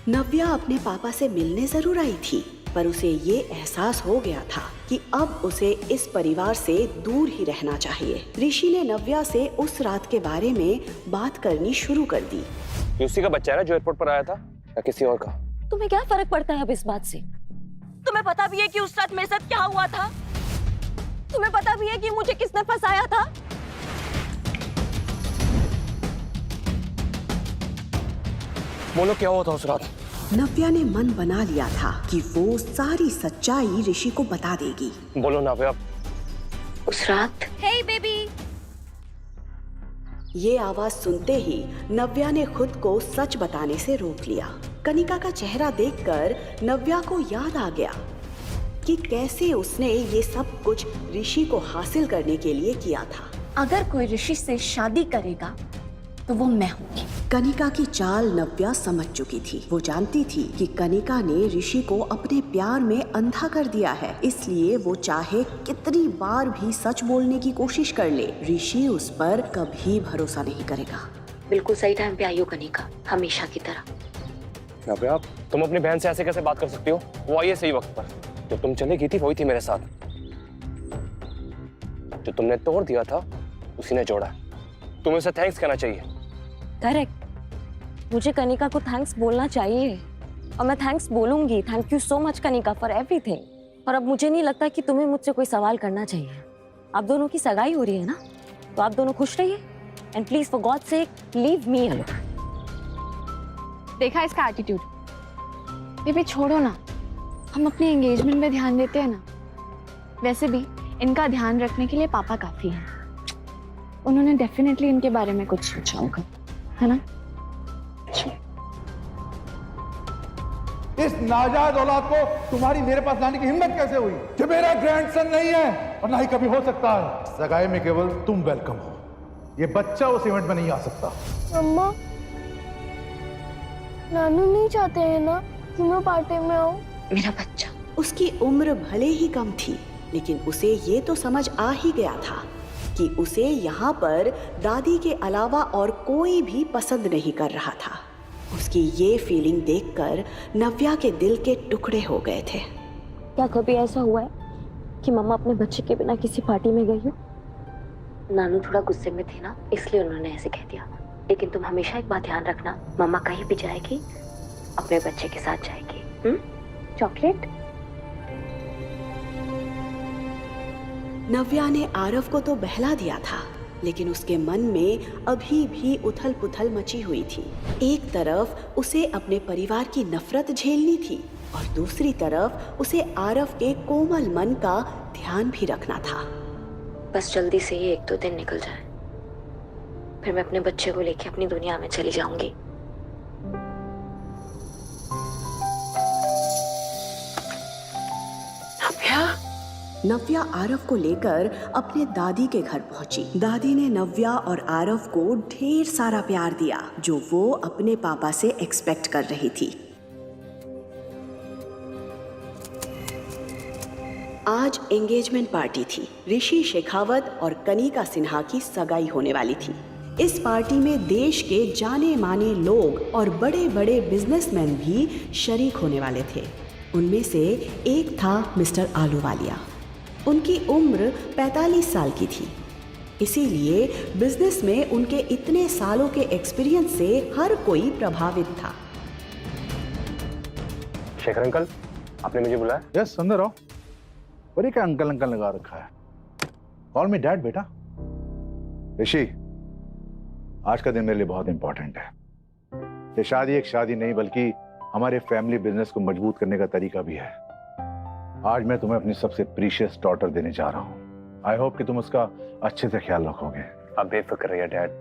नव्या अपने पापा से मिलने जरूर आई थी, पर उसे ये एहसास हो गया था कि अब उसे इस परिवार से दूर ही रहना चाहिए। ऋषि ने नव्या से उस रात के बारे में बात करनी शुरू कर दी। ये उसी का बच्चा है ना जो एयरपोर्ट पर आया था, या किसी और का? तुम्हें क्या फर्क पड़ता है अब इस बात से? तुम्हें पता भी है कि उस रात मेरे साथ क्या हुआ था? तुम्हें पता भी है कि मुझे किसने फंसाया था? बोलो क्या हुआ था उस रात? नव्या ने मन बना लिया था कि वो सारी सच्चाई ऋषि को बता देगी। बोलो नव्या। उस रात हे बेबी। ये आवाज सुनते ही नव्या ने खुद को सच बताने से रोक लिया। कनिका का चेहरा देखकर नव्या को याद आ गया कि कैसे उसने ये सब कुछ ऋषि को हासिल करने के लिए किया था। अगर कोई ऋषि से शादी करेगा तो वो मैं होंगी। कनिका की चाल नव्या समझ चुकी थी। वो जानती थी कि कनिका ने ऋषि को अपने प्यार में अंधा कर दिया है, इसलिए वो चाहे कितनी बार भी सच बोलने की कोशिश कर ले, ऋषि उस पर कभी भरोसा नहीं करेगा। बिल्कुल सही टाइम पे आई हो कनिका, हमेशा की तरह। नव्या, तुम अपनी बहन से ऐसे कैसे बात कर सकती हो? वो आई है सही वक्त पर। जो तुम चली गई थी वही थी मेरे साथ। जो तुमने तोड़ दिया था उसी ने जोड़ा। तुम्हें उसे थैंक्स कहना चाहिए। करेक्ट, मुझे कनिका को थैंक्स बोलना चाहिए और मैं थैंक्स बोलूंगी। Thank you so much Kanika for everything. और अब मुझे नहीं लगता कि तुम्हें मुझसे कोई सवाल करना चाहिए। आप दोनों की सगाई हो रही है ना, तो आप दोनों खुश रहिए and please for God sake leave me alone. देखा इसका एटीट्यूड। बेबी छोड़ो ना, हम अपने एंगेजमेंट में ध्यान देते हैं ना। वैसे भी इनका ध्यान रखने के लिए पापा काफी हैं। उन्होंने डेफिनेटली इनके बारे में कुछ सोचा होगा, है ना? इस नाजायज औलाद को तुम्हारी मेरे पास लाने की हिम्मत कैसे हुई? जो मेरा ग्रैंडसन नहीं है और ना ही कभी हो सकता है। सगाई में केवल तुम वेलकम हो, ये बच्चा उस इवेंट में नहीं आ सकता। अम्मा, नानू नहीं चाहते हैं ना कि मैं पार्टी में आऊं? मेरा बच्चा। उसकी उम्र भले ही कम थी, लेकिन उसे ये तो समझ आ ही गया था कि उसे यहाँ पर दादी के अलावा और कोई भी पसंद नहीं कर रहा था। उसकी ये फीलिंग देखकर नव्या के दिल के टुकड़े हो गए थे। क्या कभी ऐसा हुआ है कि मम्मा अपने बच्चे के बिना किसी पार्टी में गई हो? नानू थोड़ा गुस्से में थे ना, इसलिए उन्होंने ऐसे कह दिया। लेकिन तुम हमेशा एक बात ध्यान रखना, मम्मा कहीं भी जाएगी अपने बच्चे के साथ जाएगी। चॉकलेट? नव्या ने आरव को तो बहला दिया था, लेकिन उसके मन में अभी भी उथल पुथल मची हुई थी। एक तरफ उसे अपने परिवार की नफरत झेलनी थी और दूसरी तरफ उसे आरव के कोमल मन का ध्यान भी रखना था। बस जल्दी से ये 1-2 दिन निकल जाए, फिर मैं अपने बच्चे को लेके अपनी दुनिया में चली जाऊंगी। नव्या आरव को लेकर अपने दादी के घर पहुंची। दादी ने नव्या और आरव को ढेर सारा प्यार दिया, जो वो अपने पापा से एक्सपेक्ट कर रही थी। आज एंगेजमेंट पार्टी थी। ऋषि शेखावत और कनिका सिन्हा की सगाई होने वाली थी। इस पार्टी में देश के जाने माने लोग और बड़े बड़े बिजनेसमैन भी शरीक होने वाले थे। उनमें से एक था मिस्टर आलूवालिया। उनकी उम्र 45 साल की थी, इसीलिए बिजनेस में उनके इतने सालों के एक्सपीरियंस से हर कोई प्रभावित था। शेखर अंकल, आपने मुझे बुलाया? यस, अंदर आओ। और क्या अंकल अंकल लगा रखा है? कॉल मी डैड बेटा। ऋषि, आज का दिन मेरे लिए बहुत इंपॉर्टेंट है। ये शादी एक शादी नहीं, बल्कि हमारे फैमिली बिजनेस को मजबूत करने का तरीका भी है। आज मैं तुम्हें अपनी सबसे प्रीशियस डॉटर देने जा रहा हूँ। आई होप कि तुम उसका अच्छे से ख्याल रखोगे। आप बेफिक्र रहिए डैड,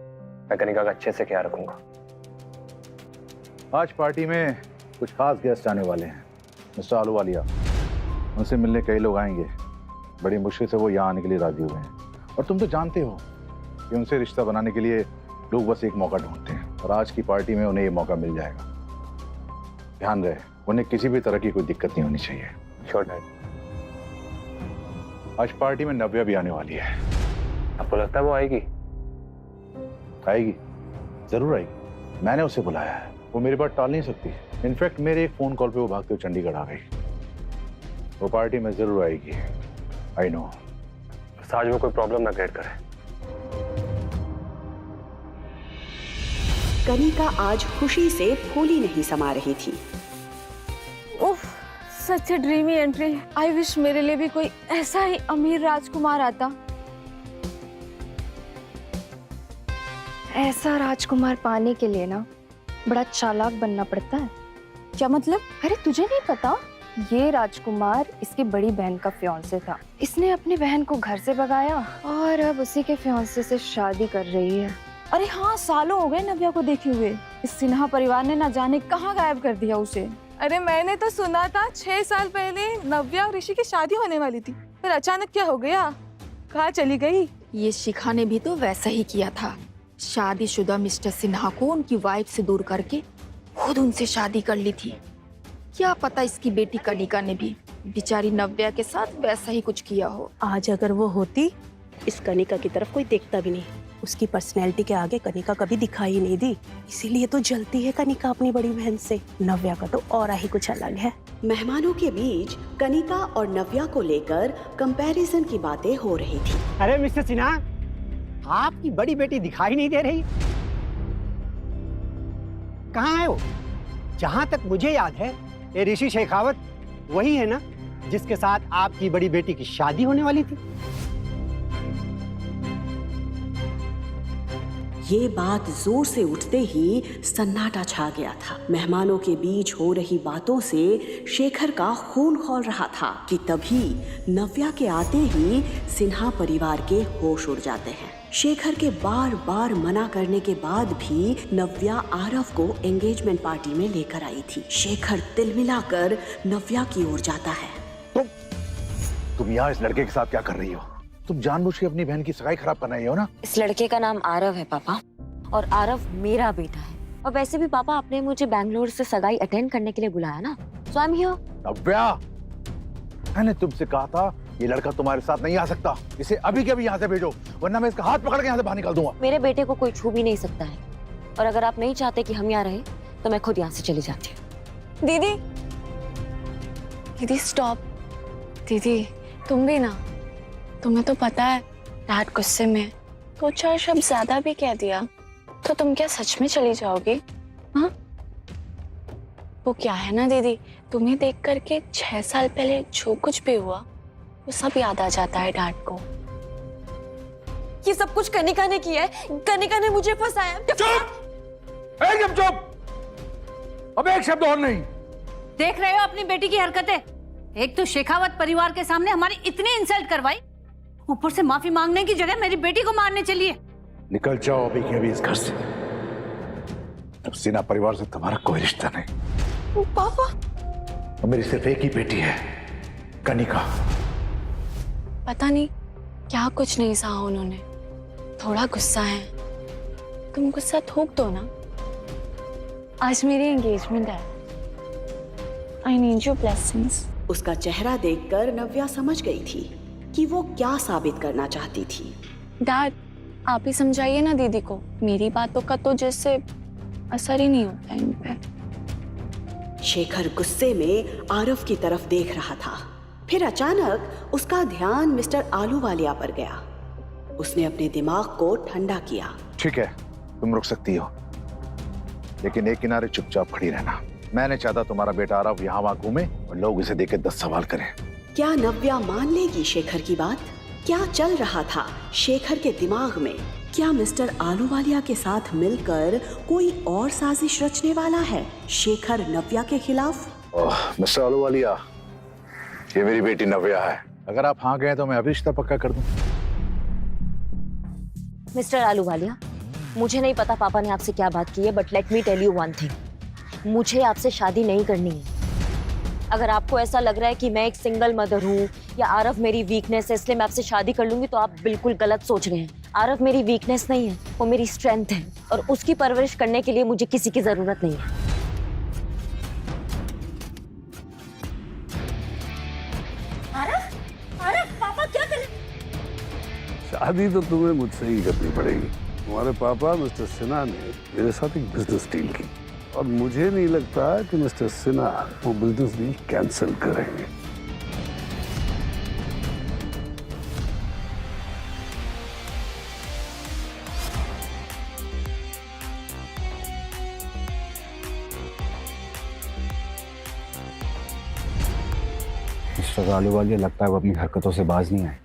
मैं कनिका का अच्छे से ख्याल रखूंगा। आज पार्टी में कुछ खास गेस्ट आने वाले हैं। मिस्टर आलूवालिया, उनसे मिलने कई लोग आएंगे। बड़ी मुश्किल से वो यहाँ आने के लिए राजी हुए हैं। और तुम तो जानते हो कि उनसे रिश्ता बनाने के लिए लोग बस एक मौका ढूंढते हैं, और आज की पार्टी में उन्हें ये मौका मिल जाएगा। ध्यान रहे, उन्हें किसी भी तरह की कोई दिक्कत नहीं होनी चाहिए। Sure dad. आज पार्टी में नव्या भी आने वाली है। आपको लगता है वो आएगी? आएगी, जरूर आएगी। मैंने उसे बुलाया है। वो मेरी बात टाल नहीं सकती। इनफैक्ट मेरे एक फोन कॉल पे वो भागते हुए चंडीगढ़ आ गई। वो पार्टी में जरूर आएगी, आई नो। आज में कोई प्रॉब्लम ना क्रिएट करे। कनिका आज खुशी से फूली नहीं समा रही थी। उफ, सच ए ड्रीमी एंट्री। आई विश मेरे लिए भी कोई ऐसा ही अमीर राजकुमार आता। ऐसा राजकुमार पाने के लिए ना बड़ा चालाक बनना पड़ता है। क्या मतलब? अरे तुझे नहीं पता, ये राजकुमार इसकी बड़ी बहन का फियांसे था। इसने अपनी बहन को घर से भगाया और अब उसी के फियांसे से शादी कर रही है। अरे हाँ, सालों हो गए नव्या को देखे हुए। इस सिन्हा परिवार ने ना जाने कहाँ गायब कर दिया उसे। अरे मैंने तो सुना था 6 साल पहले नव्या और ऋषि की शादी होने वाली थी, फिर अचानक क्या हो गया? कहाँ चली गई? ये शिखा ने भी तो वैसा ही किया था। शादीशुदा मिस्टर सिन्हा को उनकी वाइफ से दूर करके खुद उनसे शादी कर ली थी। क्या पता इसकी बेटी कनिका ने भी बेचारी नव्या के साथ वैसा ही कुछ किया हो। आज अगर वो होती, इस कनिका की तरफ कोई देखता भी नहीं। उसकी पर्सनैलिटी के आगे कनिका कभी दिखाई नहीं दी, इसीलिए तो जलती है कनिका अपनी बड़ी बहन से। नव्या का तो और ही कुछ अलग है। मेहमानों के बीच कनिका और नव्या को लेकर कंपैरिजन की बातें हो रही थी। अरे मिस्टर सिन्हा, आपकी बड़ी बेटी दिखाई नहीं दे रही, कहाँ है वो? जहां तक मुझे याद है, ये ऋषि शेखावत वही है ना जिसके साथ आपकी बड़ी बेटी की शादी होने वाली थी? ये बात जोर से उठते ही सन्नाटा छा गया था। मेहमानों के बीच हो रही बातों से शेखर का खून खौल रहा था कि तभी नव्या के आते ही सिन्हा परिवार के होश उड़ जाते हैं। शेखर के बार बार मना करने के बाद भी नव्या आरव को एंगेजमेंट पार्टी में लेकर आई थी। शेखर तिलमिलाकर नव्या की ओर जाता है। तुम यहाँ इस लड़के के साथ क्या कर रही हो? तुम जानबूझ के अपनी बहन की सगाई खराब करना ही हो ना? इस लड़के का नाम आरव है पापा, और आरव मेरा बेटा है। और वैसे भी पापा, आपने मुझे बैंगलोर से सगाई अटेंड करने के लिए बुलाया ना, सो आई एम हियर। नव्या, मैंने तुमसे कहा था ये लड़का तुम्हारे साथ नहीं आ सकता। इसे अभी के अभी यहाँ से भेजो, वरना मैं इसका हाथ पकड़ के यहाँ से बाहर निकाल दूंगा। मेरे बेटे को कोई छू भी नहीं सकता है, और अगर आप नहीं चाहते कि हम यहाँ रहे तो मैं खुद यहाँ से चली जाती हूँ। दीदी, दीदी स्टॉप। दीदी तुम भी ना, तुम्हें तो पता है डैड गुस्से में 2-4 शब्द ज्यादा भी कह दिया तो तुम क्या सच में चली जाओगी? हाँ, वो क्या है ना दीदी, तुम्हें देख करके 6 साल पहले जो कुछ भी हुआ वो सब याद आ जाता है डैड को। ये सब कुछ कनिका ने किया है, कनिका ने मुझे फंसाया। चुप! एकदम चुप! अब एक शब्द और नहीं। देख रहे हो अपनी बेटी की हरकतें? एक तो शेखावत परिवार के सामने हमारी इतनी इंसल्ट करवाई, ऊपर से माफी मांगने की जगह मेरी बेटी को मारने चली है। निकल जाओ अभी के अभी इस घर से। अब सिन्हा परिवार से तुम्हारा कोई रिश्ता नहीं। पापा, और मेरी सिर्फ एक ही बेटी है, कनिका। पता नहीं क्या कुछ नहीं सहा उन्होंने, थोड़ा गुस्सा है। तुम गुस्सा थूक दो ना। आज मेरी एंगेजमेंट है, आई नीड योर ब्लेसिंग्स। उसका चेहरा देखकर नव्या समझ गई थी कि वो क्या साबित करना चाहती थी। डैड, आप ही समझाइए ना दीदी को, मेरी बातों का तो जैसे असर ही नहीं होता इन पे। शेखर गुस्से में आरव की तरफ देख रहा था। फिर अचानक उसका ध्यान मिस्टर आलूवालिया पर गया। उसने अपने दिमाग को ठंडा किया। ठीक है, तुम रुक सकती हो, लेकिन एक किनारे चुपचाप खड़ी रहना। मैंने चाहता तुम्हारा बेटा आरव यहाँ वहाँ घूमे और लोग इसे देख के 10 सवाल करें। क्या नव्या मान लेगी शेखर की बात? क्या चल रहा था शेखर के दिमाग में? क्या मिस्टर आलूवालिया के साथ मिलकर कोई और साजिश रचने वाला है शेखर नव्या के खिलाफ? मिस्टर आलूवालिया, ये मेरी बेटी नव्या है। अगर आप हाँ गए तो मैं अभी रिश्ता पक्का कर दूं। मिस्टर आलूवालिया, मुझे नहीं पता पापा ने आपसे क्या बात की है, but let me tell you one thing, मुझे आपसे शादी नहीं करनी है। अगर आपको ऐसा लग रहा है कि मैं एक सिंगल मदर हूँ या आरव मेरी वीकनेस है इसलिए मैं आपसे शादी कर लूंगी, तो आप बिल्कुल गलत सोच रहे हैं। आरव मेरी वीकनेस नहीं है, वो मेरी स्ट्रेंथ है, और उसकी परवरिश करने के लिए मुझे किसी की जरूरत नहीं है। पापा क्या कर? शादी तो तुम्हें मुझसे ही करनी पड़ेगी। तुम्हारे पापा मिस्टर सिन्हा ने मेरे साथ एक बिजनेस डील की और मुझे नहीं लगता कि मिस्टर सिन्हा वो बिजनेस डील कैंसिल करेंगे। मिस्टर आलूवालिया लगता है वो अपनी हरकतों से बाज नहीं आए।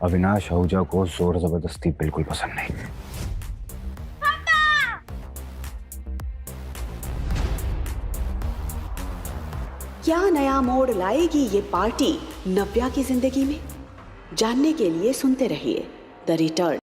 अविनाश आहूजा को जोर जबरदस्ती बिल्कुल पसंद नहीं। क्या नया मोड़ लाएगी ये पार्टी नव्या की जिंदगी में? जानने के लिए सुनते रहिए द रिटर्न।